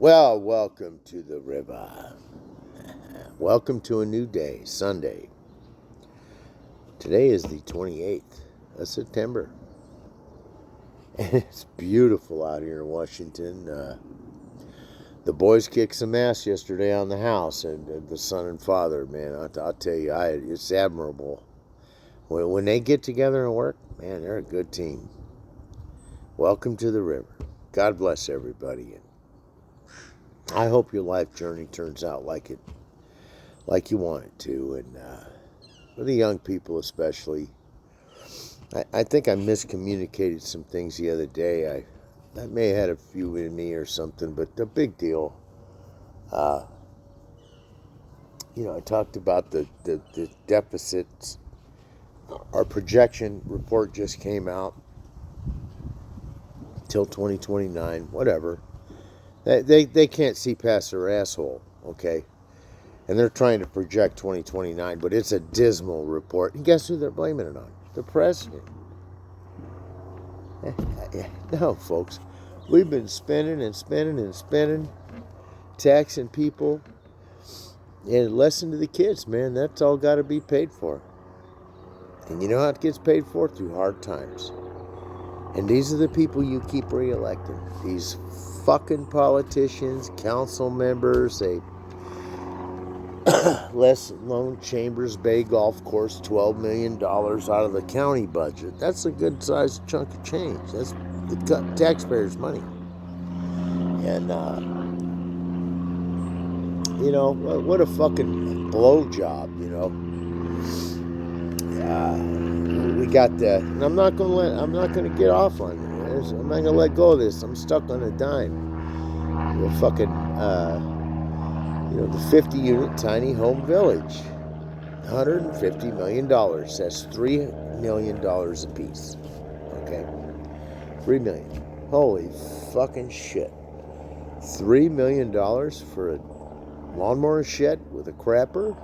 Well, welcome to the river. Welcome to a new day, Sunday. Today is the 28th of September. And it's beautiful out here in Washington. The boys kicked some ass yesterday on the house, and the son and father, man, I'll tell you, it's admirable. When they get together and work, man, they're a good team. Welcome to the river. God bless everybody. And I hope your life journey turns out like you want it to, and for the young people especially. I think I miscommunicated some things the other day. I may have had a few in me or something, but the big deal. I talked about the deficits. Our projection report just came out till 2029, whatever. They can't see past their asshole, okay? And they're trying to project 2029, but it's a dismal report. And guess who they're blaming it on? The president. No, folks. We've been spending and spending and spending, taxing people, and listen to the kids, man. That's all got to be paid for. And you know how it gets paid for? Through hard times. And these are the people you keep re-electing. These fucking politicians, council members, Les Lone Chambers Bay Golf Course, $12 million out of the county budget. That's a good sized chunk of change. That's the taxpayers' money. And, what a fucking blowjob, we got that. And I'm not gonna get off on this. I'm not gonna let go of this. I'm stuck on a dime. The fucking, the 50 unit tiny home village. $150 million. That's $3 million a piece. Okay? $3 million. Holy fucking shit. $3 million for a lawnmower shed with a crapper?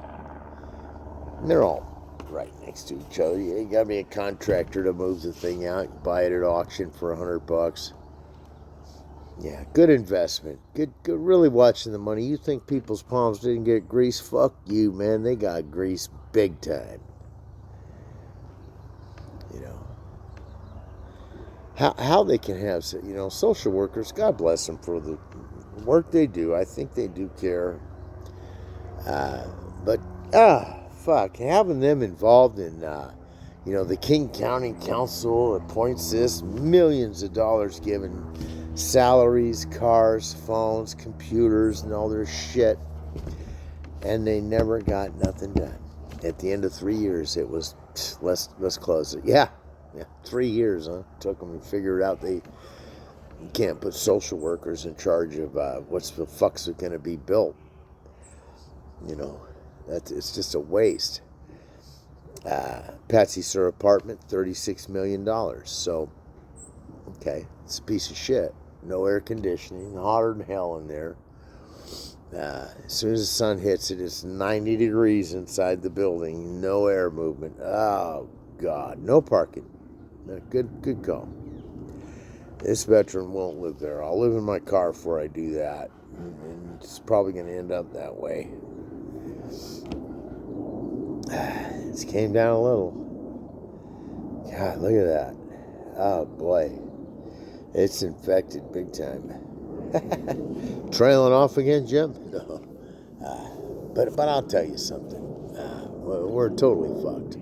And they're all right next to each other. You gotta be a contractor to move the thing out. You buy it at auction for $100. Yeah, good investment. Good, really watching the money. You think people's palms didn't get grease? Fuck you, man. They got grease big time. How they can have, social workers, God bless them for the work they do. I think they do care. But, fuck, having them involved in, the King County Council appoints this, millions of dollars given, salaries, cars, phones, computers, and all their shit, and they never got nothing done. At the end of 3 years, it was, let's close it. Yeah, 3 years, huh? Took them to figure out you can't put social workers in charge of what's the fuck's going to be built. It's just a waste. Patsy Sir apartment, $36 million. So, okay, it's a piece of shit. No air conditioning, hotter than hell in there. As soon as the sun hits it, it's 90 degrees inside the building. No air movement. Oh, God. No parking. Good call. This veteran won't live there. I'll live in my car before I do that. And it's probably going to end up that way. It came down a little. God, look at that. Oh, boy. It's infected big time. Trailing off again, Jim? No. But I'll tell you something. We're totally fucked.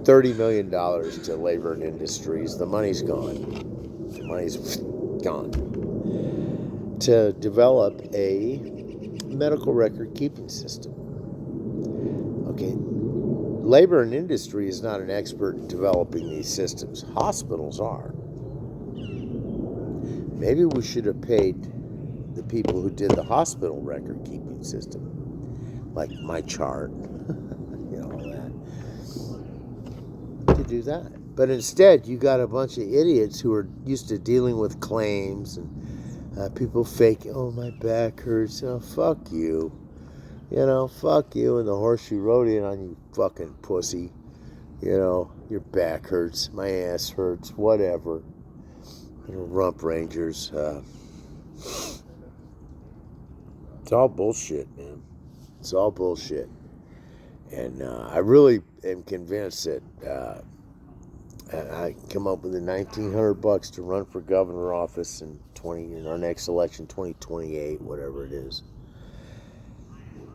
$30 million to labor and industries. The money's gone. The money's gone. To develop a medical record keeping system. Okay. Labor and industry is not an expert in developing these systems. Hospitals are. Maybe we should have paid the people who did the hospital record keeping system, like my chart, all that, to do that. But instead, you got a bunch of idiots who are used to dealing with claims and people faking, oh, my back hurts. Oh, fuck you. Fuck you and the horseshoe rodeo on you fucking pussy. Your back hurts, my ass hurts, whatever. Rump Rangers. all bullshit, man. It's all bullshit. And I really am convinced that I come up with the $1,900 to run for governor office in our next election, 2028, whatever it is,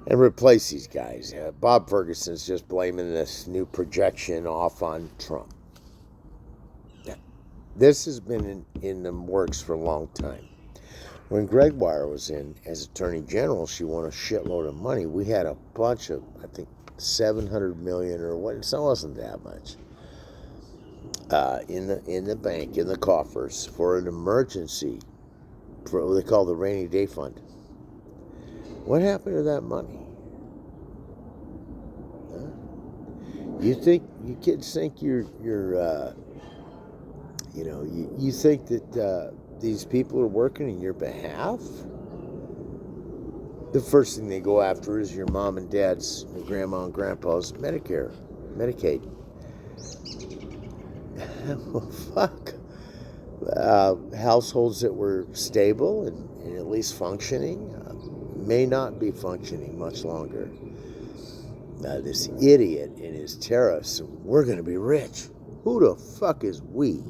and replace these guys. Bob Ferguson's just blaming this new projection off on Trump. This has been in the works for a long time. When Gregoire was in as Attorney General, she won a shitload of money. We had a bunch of, I think, 700 million or what, so it wasn't that much, in the bank, in the coffers, for an emergency, for what they call the rainy day fund. What happened to that money? Huh? You kids think you think that these people are working in your behalf? The first thing they go after is your mom and dad's, your grandma and grandpa's Medicare, Medicaid. Well, fuck. Households that were stable and at least functioning may not be functioning much longer. This idiot and his tariffs, we're going to be rich. Who the fuck is we?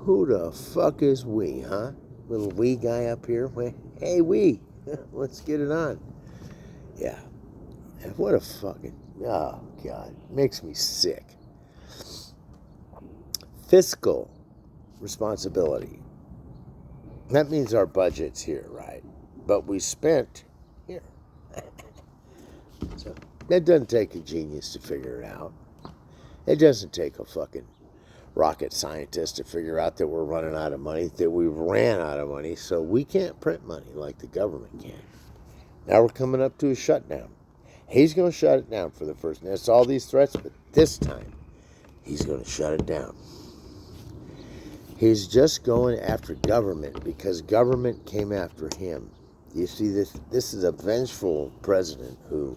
Who the fuck is we, huh? Little we guy up here? Hey, we. Let's get it on. Yeah. What a fucking... Oh, God. Makes me sick. Fiscal responsibility. That means our budget's here, right? But we spent here. So that doesn't take a genius to figure it out. It doesn't take a fucking rocket scientist to figure out that we're running out of money, that we ran out of money, so we can't print money like the government can. Now we're coming up to a shutdown. He's going to shut it down for the first. That's all these threats, but this time he's going to shut it down. He's just going after government because government came after him. You see, this is a vengeful president who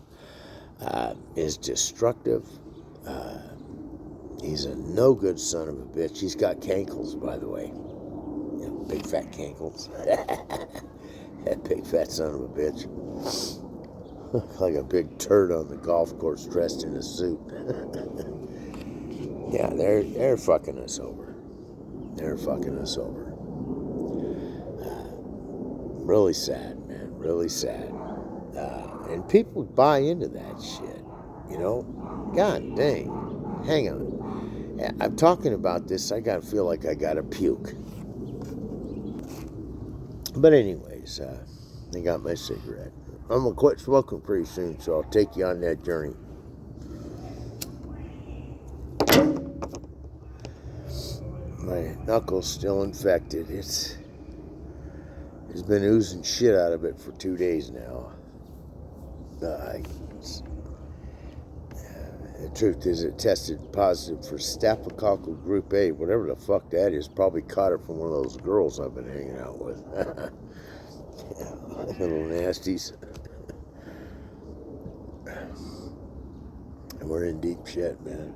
is destructive. He's a no-good son of a bitch. He's got cankles, by the way. Yeah, big fat cankles. That big fat son of a bitch. Like a big turd on the golf course dressed in a suit. Yeah, they're fucking us over. They're fucking us over. Really sad, man. Really sad. And people buy into that shit. You know? God dang. Hang on. I'm talking about this. I feel like I gotta puke. But anyways, I got my cigarette. I'm gonna quit smoking pretty soon, so I'll take you on that journey. My knuckle's still infected. It's been oozing shit out of it for 2 days now. The truth is, it tested positive for Staphylococcal Group A, whatever the fuck that is. Probably caught it from one of those girls I've been hanging out with. Little nasties. And we're in deep shit, man.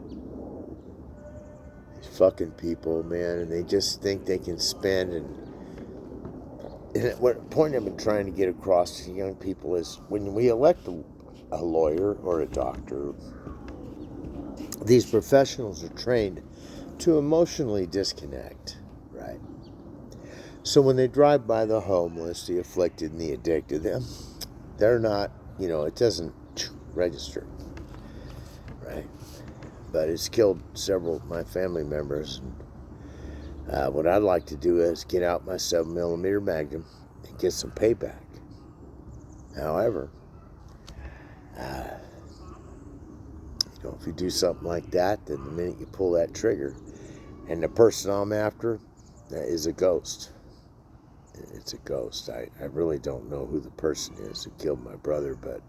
These fucking people, man, and they just think they can spend. And what point I've been trying to get across to young people is when we elect a lawyer or a doctor, these professionals are trained to emotionally disconnect, right? So when they drive by the homeless, the afflicted, and the addicted, they're not, it doesn't register, right? But it's killed several of my family members. And, what I'd like to do is get out my 7mm Magnum and get some payback. However, if you do something like that, then the minute you pull that trigger, and the person I'm after is a ghost. It's a ghost. I really don't know who the person is who killed my brother, but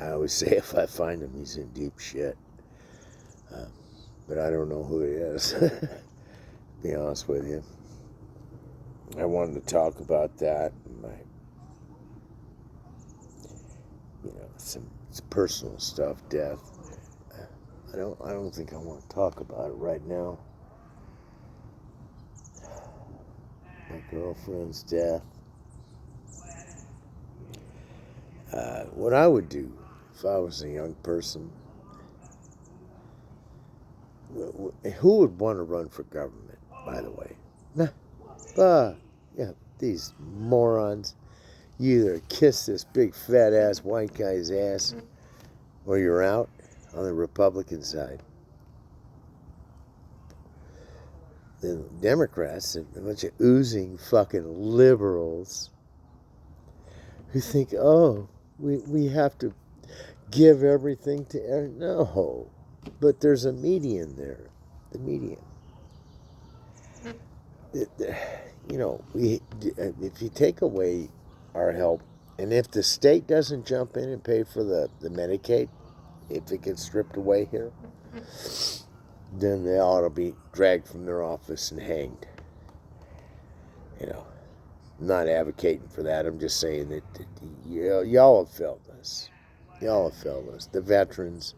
I always say if I find him, he's in deep shit. But I don't know who he is. To be honest with you, I wanted to talk about that. Some personal stuff, death. I don't think I want to talk about it right now. My girlfriend's death. What I would do if I was a young person, who would want to run for government, by the way? Yeah, these morons. You either kiss this big fat ass white guy's ass or you're out on the Republican side. The Democrats, a bunch of oozing fucking liberals who think, oh, we have to give everything to... No, but there's a median there. The median. You know, if you take away our help, and if the state doesn't jump in and pay for the Medicaid, if it gets stripped away here, then they ought to be dragged from their office and hanged. You know, I'm not advocating for that. I'm just saying that y'all have failed us. Y'all have failed us. The veterans.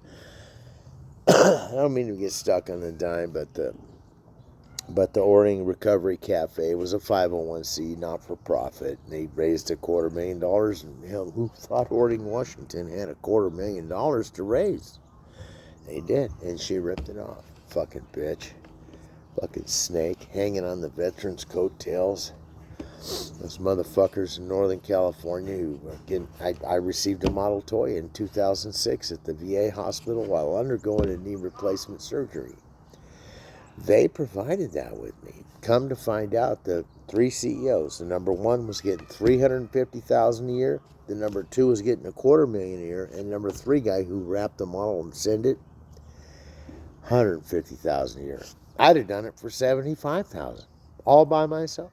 I don't mean to get stuck on the dime, but the Orting Recovery Cafe was a 501c, not for profit. They raised $250,000, and hell, who thought Orting, Washington had $250,000 to raise? They did, and she ripped it off. Fucking bitch. Fucking snake, hanging on the veterans' coattails. Those motherfuckers in Northern California who, again, I received a model toy in 2006 at the VA hospital while undergoing a knee replacement surgery. They provided that with me. Come to find out, the three CEOs, the number one was getting $350,000 a year, the number two was getting $250,000 a year, and number three guy who wrapped the model and sent it, $150,000 a year. I'd have done it for $75,000, all by myself.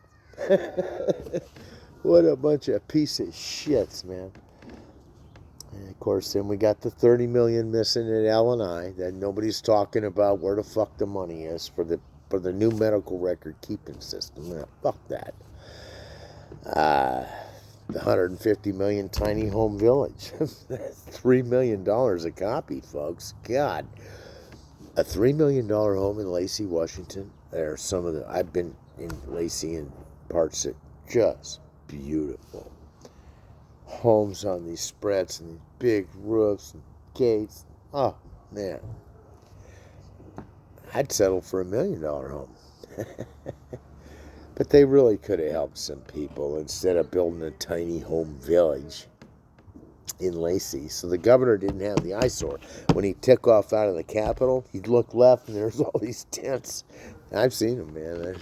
What a bunch of piece of shits, man. And of course, then we got the $30 million missing at L&I that nobody's talking about where the fuck the money is for the new medical record keeping system. Yeah, fuck that. The $150 million tiny home village. That's $3 million a copy, folks. God. A $3 million home in Lacey, Washington. There are some of the... I've been in Lacey and parts that just beautiful. Homes on these spreads and these big roofs and gates. Oh, man. I'd settle for $1 million home. But they really could have helped some people instead of building a tiny home village in Lacey. So the governor didn't have the eyesore. When he took off out of the Capitol, he'd look left and there's all these tents. I've seen them, man.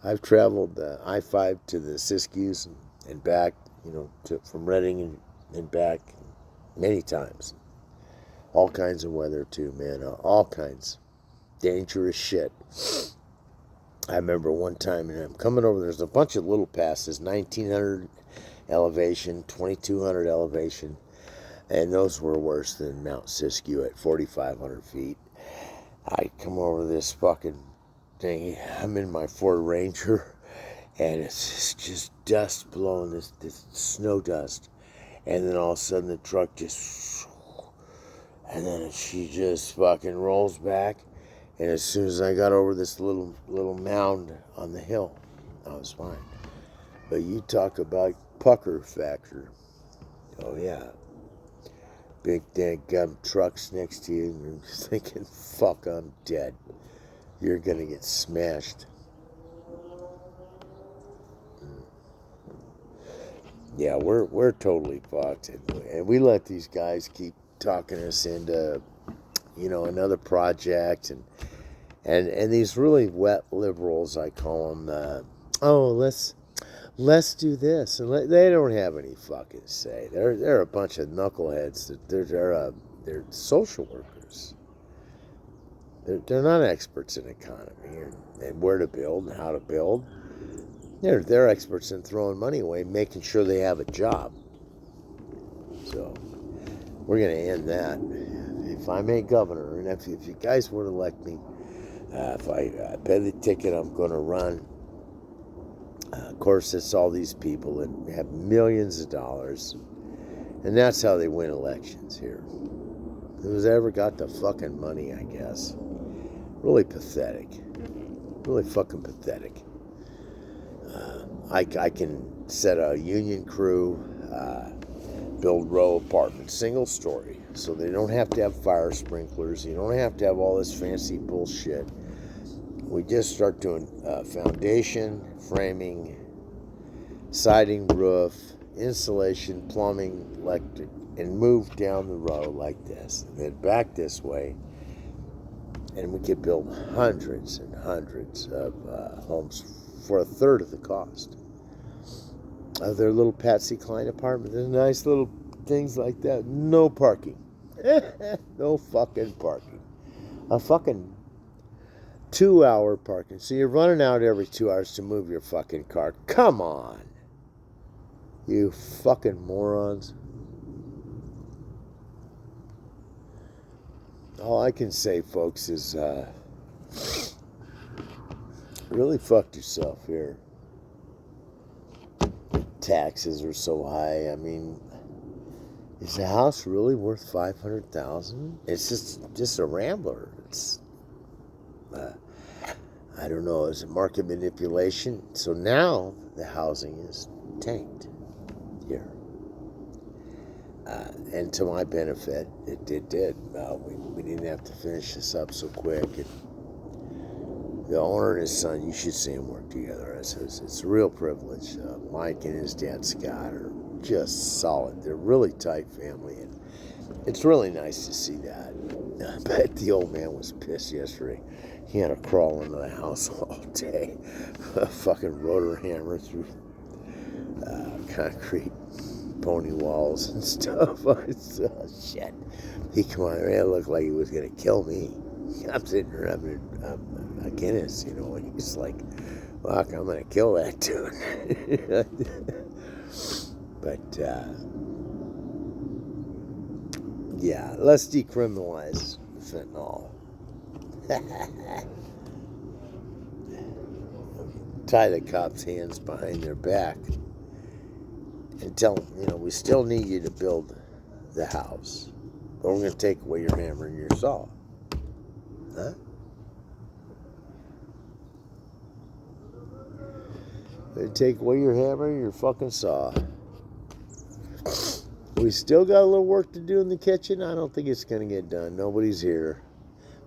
I've traveled I-5 to the Siskiyous and back, you know, from Redding and back many times. All kinds of weather too, man. All kinds. Dangerous shit. I remember one time, and I'm coming over, there's a bunch of little passes, 1,900 elevation, 2,200 elevation, and those were worse than Mount Siskiyou at 4,500 feet. I come over this fucking thing, I'm in my Ford Ranger, and it's just dust blowing, this snow dust, and then all of a sudden the truck just, and then she just fucking rolls back, and as soon as I got over this little mound on the hill, I was fine. But you talk about pucker factor. Oh yeah. Big dadgum trucks next to you, and you're thinking, fuck, I'm dead. You're gonna get smashed. Yeah, we're totally fucked, and we let these guys keep talking us into, you know, another project, and these really wet liberals, I call them. Let's do this, and they don't have any fucking say. They're a bunch of knuckleheads. They're social workers. They're not experts in economy and where to build and how to build. They're experts in throwing money away, making sure they have a job. So we're gonna end that. If I'm a governor, and if you guys would elect me, if I pay the ticket, I'm gonna run. Of course, it's all these people that have millions of dollars, and that's how they win elections here. Who's ever got the fucking money, I guess. Really pathetic. Really fucking pathetic. I can set a union crew, build row apartments, single story, so they don't have to have fire sprinklers. You don't have to have all this fancy bullshit. We just start doing foundation, framing, siding, roof, insulation, plumbing, electric, and move down the row like this, and then back this way, and we could build hundreds and hundreds of homes for a third of the cost of their little Patsy Cline apartment. There's nice little things like that. No parking. No fucking parking. A fucking 2-hour parking. So you're running out every 2 hours to move your fucking car. Come on. You fucking morons. All I can say, folks, is really fucked yourself here. The taxes are so high. I mean, is the house really worth $500,000? It's just a rambler. It's I don't know. Is it market manipulation? So now the housing is tanked here. And to my benefit, it did. We didn't have to finish this up so quick. The owner and his son, you should see them work together. It's a real privilege. Mike and his dad, Scott, are just solid. They're a really tight family, and it's really nice to see that. But the old man was pissed yesterday. He had to crawl into the house all day. A fucking rotor hammer through concrete pony walls and stuff. Shit. He come on, it looked like he was gonna kill me. I'm sitting there having a Guinness, you know, and he's like, fuck, I'm gonna kill that dude. But yeah, let's decriminalize fentanyl. Tie the cops' hands behind their back and tell them, you know, we still need you to build the house, but we're going to take away your hammer and your saw. Huh? They take away your hammer and your fucking saw. We still got a little work to do in the kitchen. I don't think it's going to get done. Nobody's here.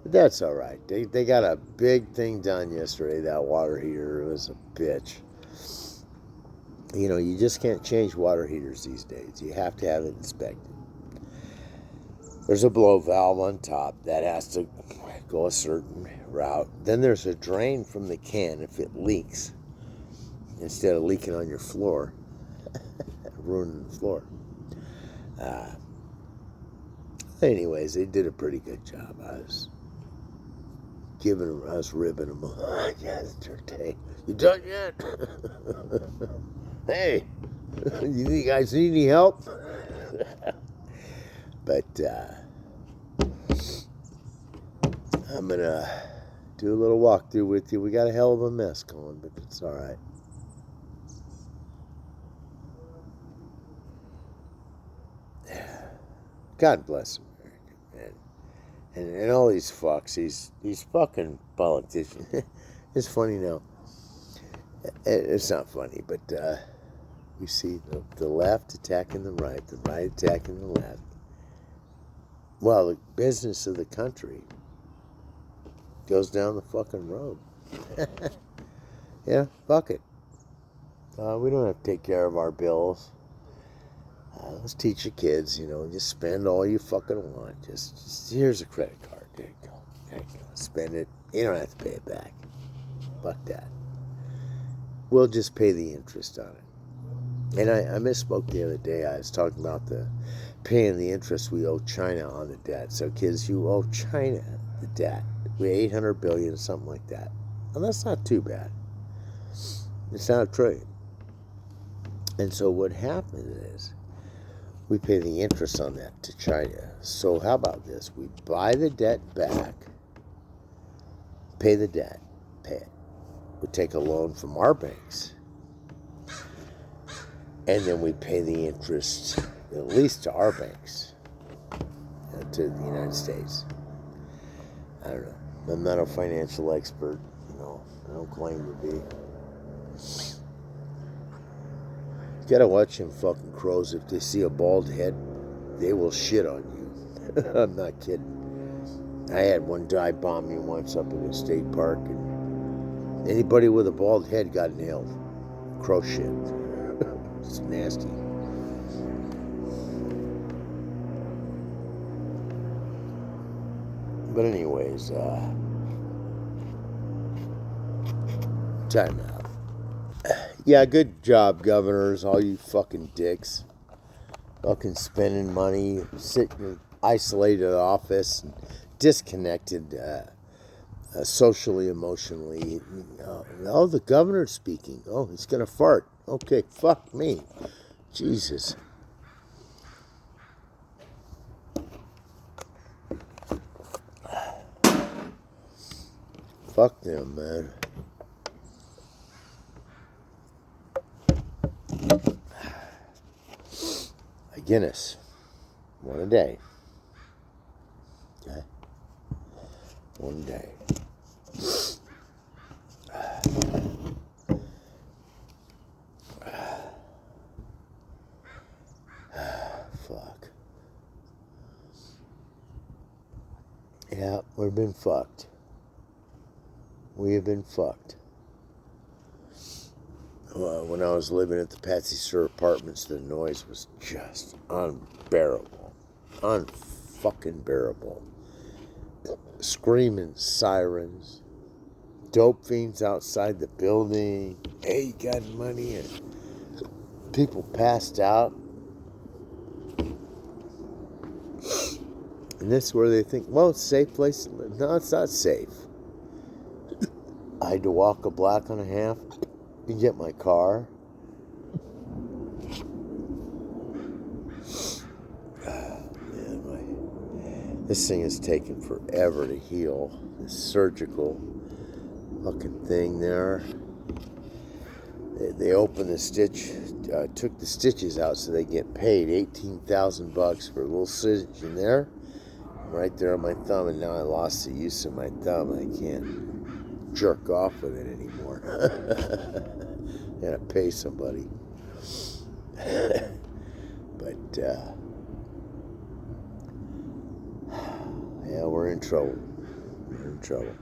But that's all right. They got a big thing done yesterday, that water heater. It was a bitch. You know, you just can't change water heaters these days. You have to have it inspected. There's a blow valve on top. That has to go a certain route. Then there's a drain from the can if it leaks. Instead of leaking on your floor. Ruining the floor. Anyways, they did a pretty good job. I was ribbing them. Yesterday. You done yet? Hey, you guys need any help? But I'm gonna do a little walkthrough with you. We got a hell of a mess going, but it's all right. God bless America, man. And all these fucks, these fucking politicians. It's funny now. It's not funny, but you see the left attacking the right attacking the left. Well, the business of the country goes down the fucking road. Yeah, fuck it. We don't have to take care of our bills. Let's teach your kids, you know, just spend all you fucking want. Just here's a credit card. There you go. There you go. Spend it. You don't have to pay it back. Fuck that. We'll just pay the interest on it. And I misspoke the other day. I was talking about paying the interest we owe China on the debt. So kids, you owe China the debt. We 800 billion, something like that. And that's not too bad. It's not a trillion. And so what happens is we pay the interest on that to China. So how about this? We buy the debt back, pay the debt, pay it. We take a loan from our banks, and then we pay the interest, at least to our banks, to the United States. I don't know. I'm not a financial expert, you know. I don't claim to be. Gotta watch them fucking crows. If they see a bald head, they will shit on you. I'm not kidding. I had one dive bomb me once up in a state park, and anybody with a bald head got nailed. Crow shit. It's nasty. But anyways, time out. Yeah, good job, governors, all you fucking dicks. Fucking spending money, sitting in an isolated office, and disconnected socially, emotionally. Oh, the governor's speaking. Oh, he's gonna fart. Okay, fuck me. Jesus. Fuck them, man. A Guinness. One a day. Okay? One day. Fuck. Yeah, we've been fucked. We have been fucked. When I was living at the Patsy Stir Apartments, the noise was just unbearable. Unfucking bearable. Screaming sirens. Dope fiends outside the building. Hey, you got money? And people passed out. And this is where they think, well, it's a safe place to live. No, it's not safe. I had to walk a block and a half to get my car. This thing is taking forever to heal. This surgical fucking thing there. They opened the stitch, took the stitches out so they get paid $18,000 for a little stitch in there, right there on my thumb, and now I lost the use of my thumb. I can't jerk off with it anymore. Gotta pay somebody. But yeah, we're in trouble. We're in trouble.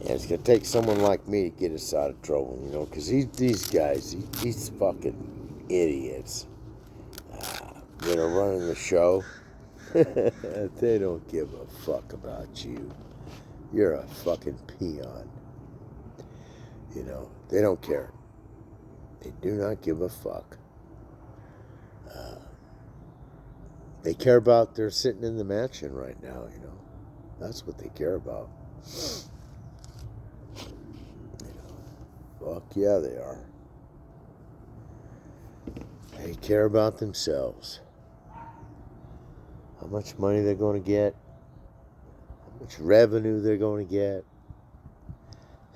And it's gonna take someone like me to get us out of trouble, you know, because these guys, these fucking idiots that are running the show, they don't give a fuck about you. You're a fucking peon. You know, they don't care. They do not give a fuck. They care about they're sitting in the mansion right now, you know. That's what they care about. You know, fuck yeah, they are. They care about themselves. How much money they're going to get. How much revenue they're going to get.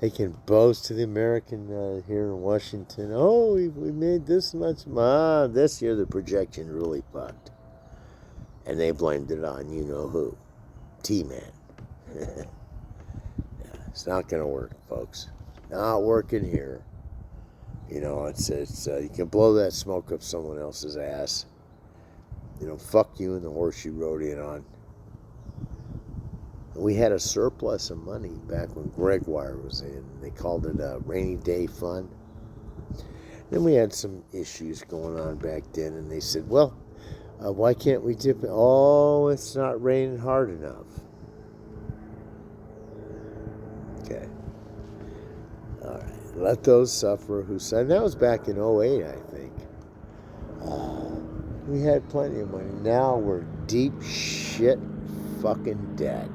They can boast to the American here in Washington, oh, we made this much. This year the projection really fucked. And they blamed it on you-know-who. T-Man. Yeah, it's not going to work, folks. Not working here. You know, it's you can blow that smoke up someone else's ass. You know, fuck you and the horse you rode in on. We had a surplus of money back when Gregoire was in. They called it a rainy day fund. Then we had some issues going on back then, and they said, well, why can't we dip it? Oh, it's not raining hard enough. Okay. All right. Let those suffer who said. That was back in 08, I think. We had plenty of money. Now we're deep shit fucking debt.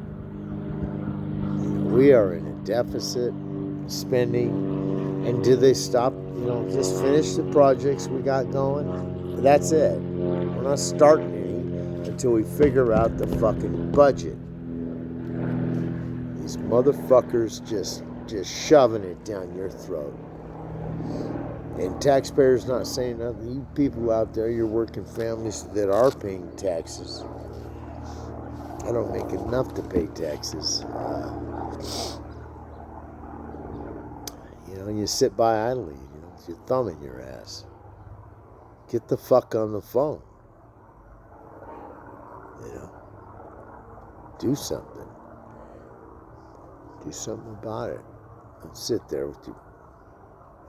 We are in a deficit spending. And do they stop, you know, just finish the projects we got going? That's it. We're not starting any until we figure out the fucking budget. These motherfuckers just shoving it down your throat. And taxpayers not saying nothing. You people out there, you're working families that are paying taxes. I don't make enough to pay taxes. You know, you sit by idly, you know, with your thumb in your ass. Get the fuck on the phone. You know, do something. Do something about it. Don't sit there with your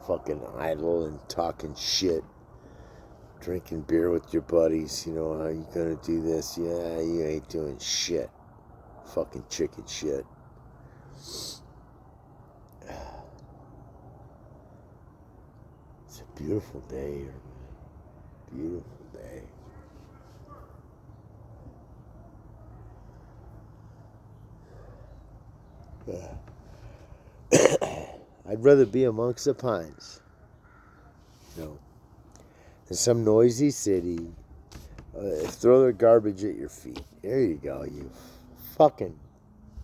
fucking idle and talking shit. Drinking beer with your buddies. You know, how you gonna do this? Yeah, you ain't doing shit. Fucking chicken shit. It's a beautiful day here, man. Beautiful day. I'd rather be amongst the pines, you know, in some noisy city. Throw their garbage at your feet. There you go, you fucking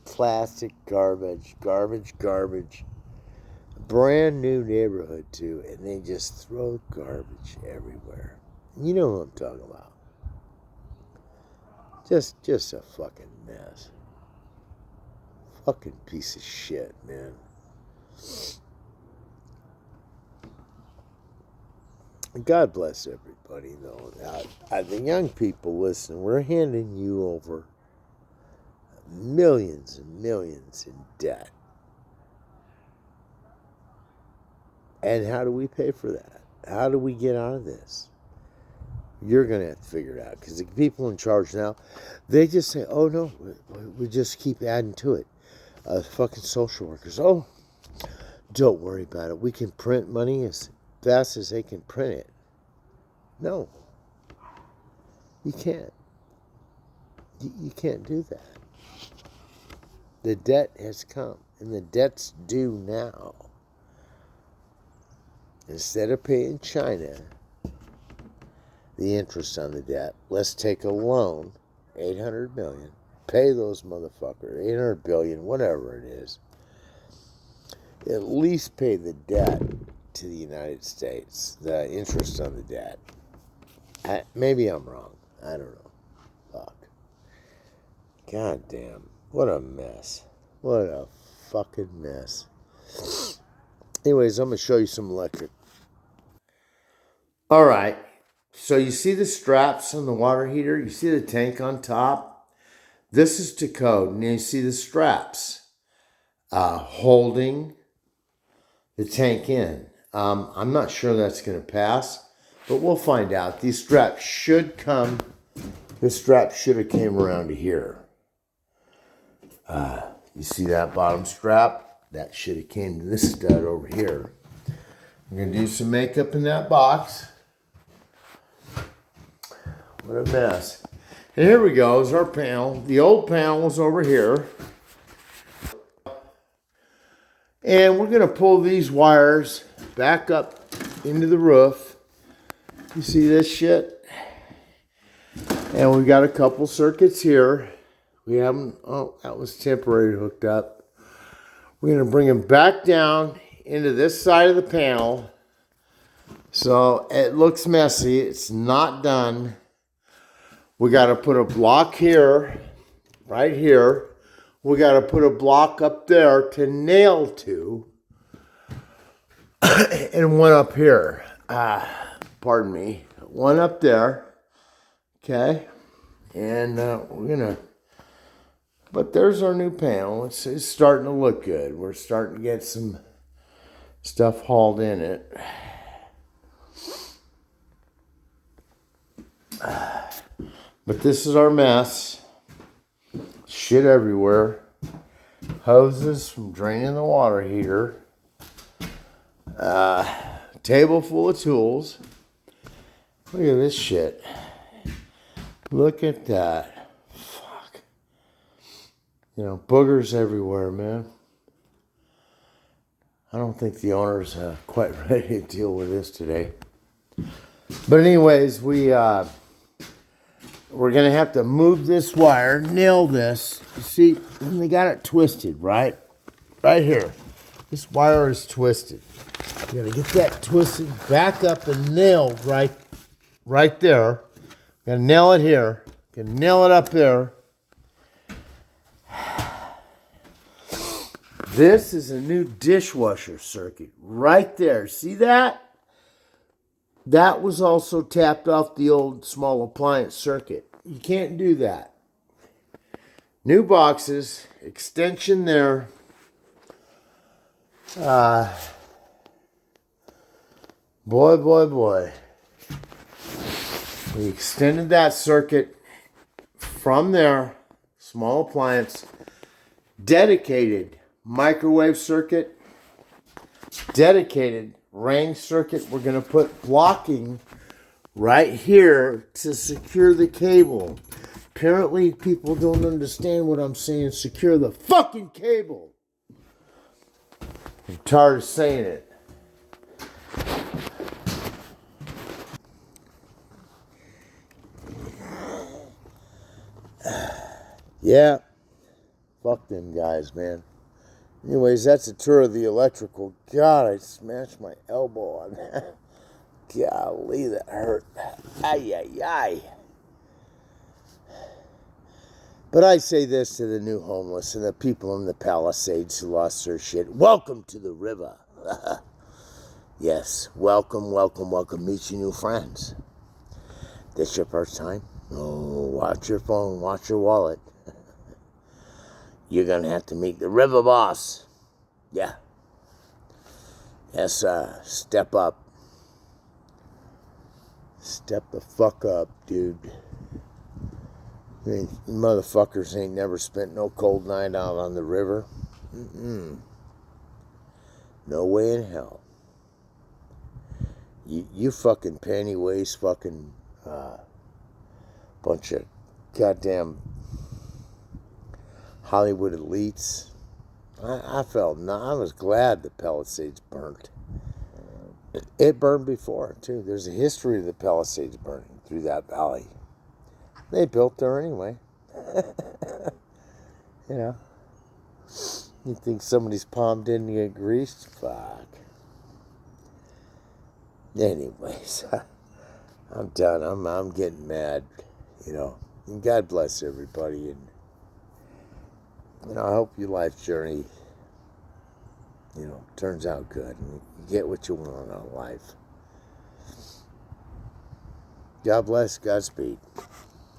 plastic garbage. Brand new neighborhood too, and they just throw garbage everywhere. You know what I'm talking about. Just a fucking mess. Fucking piece of shit, man. God bless everybody, though. The young people, listen, we're handing you over millions and millions in debt. And how do we pay for that? How do we get out of this? You're going to have to figure it out. Because the people in charge now, they just say, oh, no, we just keep adding to it. Fucking social workers, oh, don't worry about it. We can print money as fast as they can print it. No. You can't. You can't do that. The debt has come, and the debt's due now. Instead of paying China the interest on the debt, let's take a loan, $800 million, pay those motherfuckers, $800 billion, whatever it is. At least pay the debt to the United States, the interest on the debt. Maybe I'm wrong. I don't know. Fuck. God damn. What a mess. What a fucking mess. Anyways, I'm going to show you some electric. All right. So you see the straps on the water heater? You see the tank on top? This is to code. And you see the straps holding the tank in. I'm not sure that's going to pass, but we'll find out. These straps should come. This strap should have came around to here. You see that bottom strap? That should have came to this stud over here. I'm going to do some makeup in that box. What a mess. And here we go, is our panel. The old panel was over here. And we're going to pull these wires back up into the roof. You see this shit? And we got a couple circuits here. We haven't, oh, that was temporary hooked up. We're going to bring them back down into this side of the panel. So it looks messy. It's not done. We got to put a block here, right here. We got to put a block up there to nail to. And one up here. Pardon me. One up there. Okay. And we're going to... But there's our new panel. It's starting to look good. We're starting to get some stuff hauled in it. But this is our mess. Shit everywhere. Hoses from draining the water heater. Table full of tools. Look at this shit. Look at that. Fuck. You know, boogers everywhere, man. I don't think the owner's quite ready to deal with this today. But anyways, we're going to have to move this wire, nail this. You see, they got it twisted, right? Right here. This wire is twisted. You got to get that twisted back up and nailed right there. Got to nail it here. Got to nail it up there. This is a new dishwasher circuit right there. See that? That was also tapped off the old small appliance circuit. You can't do that. New boxes, extension there. Boy. We extended that circuit from there, small appliance, dedicated microwave circuit, dedicated range circuit. We're going to put blocking right here to secure the cable. Apparently, people don't understand what I'm saying. Secure the fucking cable. I'm tired of saying it. Yeah. Fuck them guys, man. Anyways, that's a tour of the electrical. God, I smashed my elbow on that. Golly, that hurt. Ay. But I say this to the new homeless and the people in the Palisades who lost their shit. Welcome to the river. Yes, welcome. Meet your new friends. This your first time? Oh, watch your phone, watch your wallet. You're going to have to meet the river boss. Yeah. Yes, step up. Step the fuck up, dude. I mean, motherfuckers ain't never spent no cold night out on the river. No way in hell. You fucking panty waist fucking bunch of goddamn Hollywood elites. I was glad the Palisades burnt. It burned before, too. There's a history of the Palisades burning through that valley. They built there anyway. You know. You think somebody's palm didn't get greased? Fuck. Anyways, I'm done. I'm getting mad, you know. And God bless everybody. And, you know, I hope your life journey, you know, turns out good. And you get what you want out of life. God bless. Godspeed.